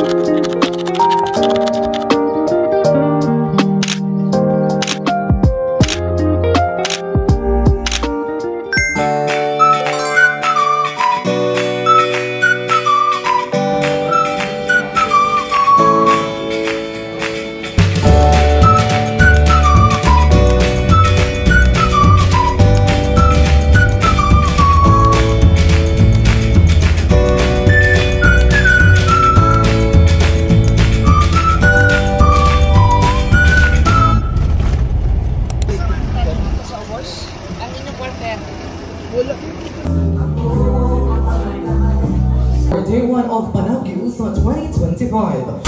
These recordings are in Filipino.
For day 1 of Panagi Usma 2025.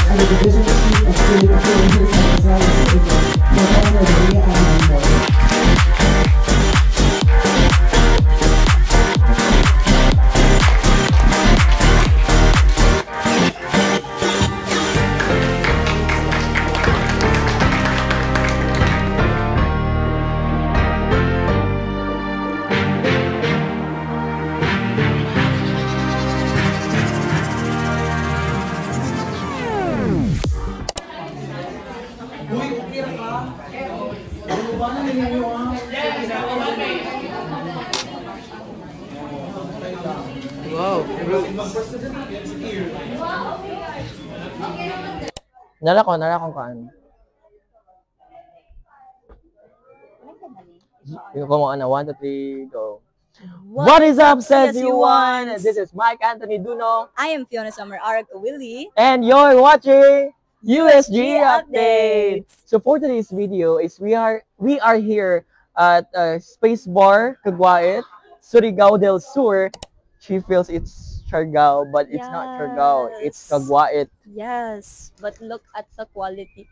And the division chief of state for his Wow. Nalakon kaan. Yung kumuha na 1, 2, 3, go. What is up, says you one? This is Mike Anthony Duno. I am Fiona Summer Araco Willie. And you're watching USG Updates. So for today's video is we are here at Space Bar Caguait, Surigao del Sur. She feels it's Siargao, but it's not Siargao. It's Caguait. Yes, but look at the quality.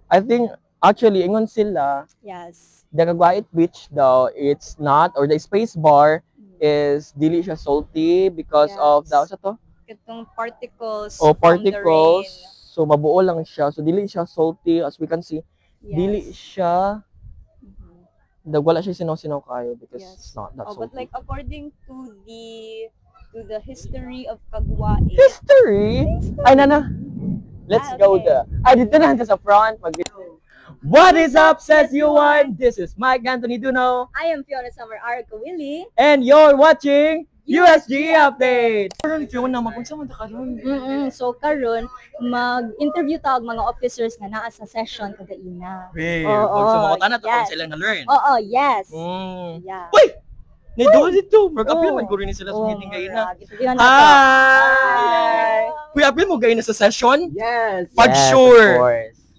I think actually ingon sila. Yes. The Caguait Beach daw, it's not, or the Space Bar is dili siya salty because of the sa to? Itong particles. Particles. So mabuo lang siya. So dili siya salty as we can see. Yes. Dili siya wala siya sinaw-sinaw kayo because it's not that salty. But like according to the history of Caguait. History? Ay nana. Let's go there. Ay dito na sa front mag What is up, says you one? This is Mike Anthony Duno. I am Fiona Summer Araco Willie. And you're watching USG Update. Karon Fiona, magunsa man ta karon? So karon mag-interview ta og mga officers nga naa sa session kagaina. So makutan na to kung sila na learn. Yes. Yeah. Uy! Naido dito. Mag-appeal man ko rin sila sa meeting kaina. Hi! Kuya, appeal mo gaina sa session? Yes. Pag sure.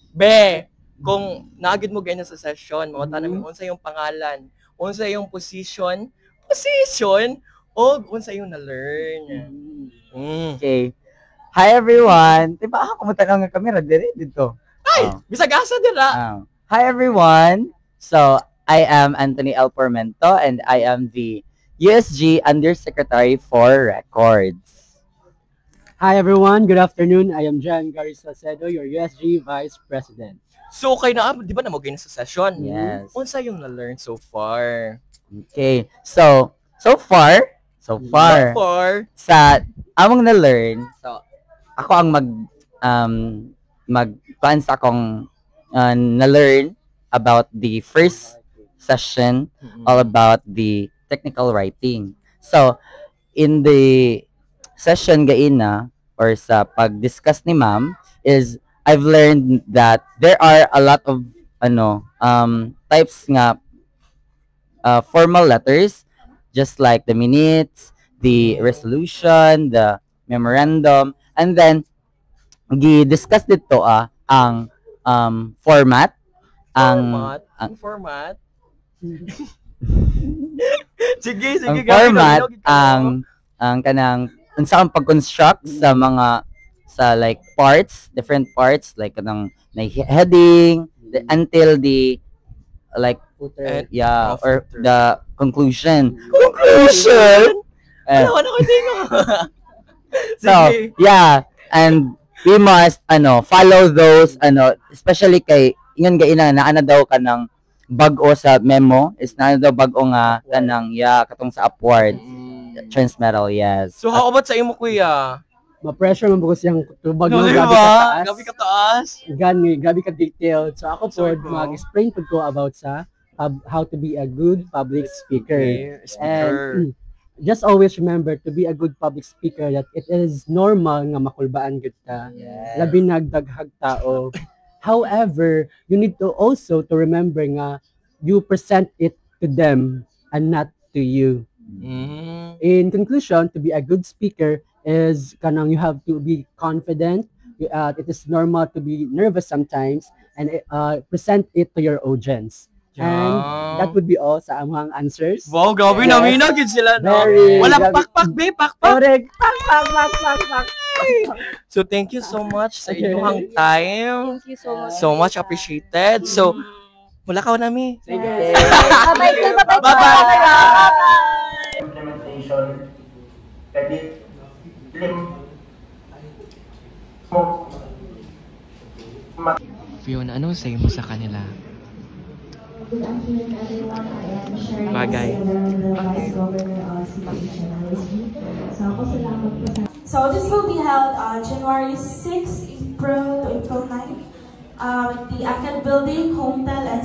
Be, kung naagid mo ganyan sa session, mawata namin unsa yung pangalan, unsa yung position, o unsa yung na-learn. Okay. Hi everyone. Diba ako kumutanaw ng camera dito. Ay, bisag asa dira. Hi everyone. So, I am Anthony L. Pormento and I am the USG Undersecretary for Records. Hi everyone. Good afternoon. I am Jan Gary Salcedo, your USG Vice President. So, kayo na, di ba na mo ganyan sa session? Yes. Unsa yung na-learn so far? Okay. So far, sa among na-learn, so, ako ang mag-plan sa akong na-learn about the first session, all about the technical writing. So, in the session gaina, or sa pag-discuss ni ma'am, is I've learned that there are a lot of types nga formal letters, just like the minutes, the resolution, the memorandum, and then gi-discuss dito ang format, ang format. ang format, ang kanang unsa ang pag-construct sa mga like parts, different parts, like kanang heading until the like footer, or the conclusion. Ano ko tingo. So, yeah, and we must follow those especially kay ingon gaina na daw kanang bag-o sa memo is na daw bag-o nga kanang katong sa upward transmetal, yes. So how about sa imo kuya? Ma-pressure man bugos yung tubag No, mo, diba? Gabi ka taas. Gabi ka detailed. So ako po mag-explain ko about sa how to be a good public speaker. And just always remember to be a good public speaker that it is normal nga makulbaan gud ta. Labi nagdaghag tao. However, you need to also to remember nga you present it to them and not to you. In conclusion, to be a good speaker is kanang you have to be confident. It is normal to be nervous sometimes, and present it to your audience. And that would be all sa among answers. Wow, gabi na minagid sila no. Wala pakpak be, pakpak. Correct. Pak. So thank you so much sa inyong time. Thank you so much. So much appreciated. So wala ka nami. Sige. Bye-bye. Implementation, edit, Fiona, anong say mo sa kanila? Good afternoon, everyone. I am Sherry Bagay. the Vice Governor of CPH and ISG. So, ako salamat po sa... So this will be held on January 6, April to April 9 at the ACAD Building, Hometel, and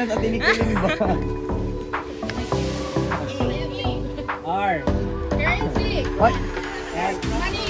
na sa tinikiling ba? R. Currency. What? Money.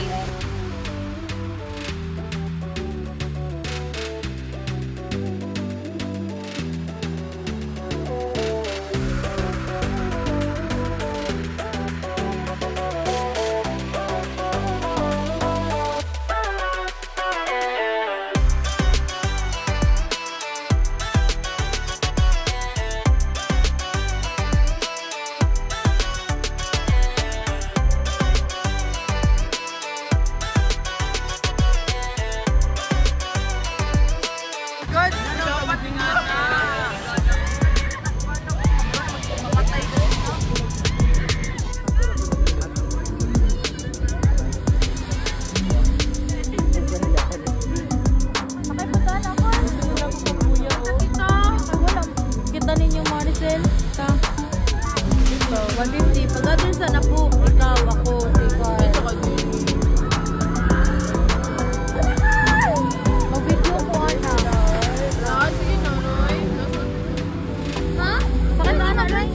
Kita ninyo Maricel? Ito. 150. Pag-other sana po, ikaw, ako, ikaw. Mag-video ko, ana. Sige, Nonoy. Ha? Bakit na, Nonoy?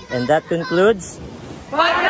And that concludes Podcast!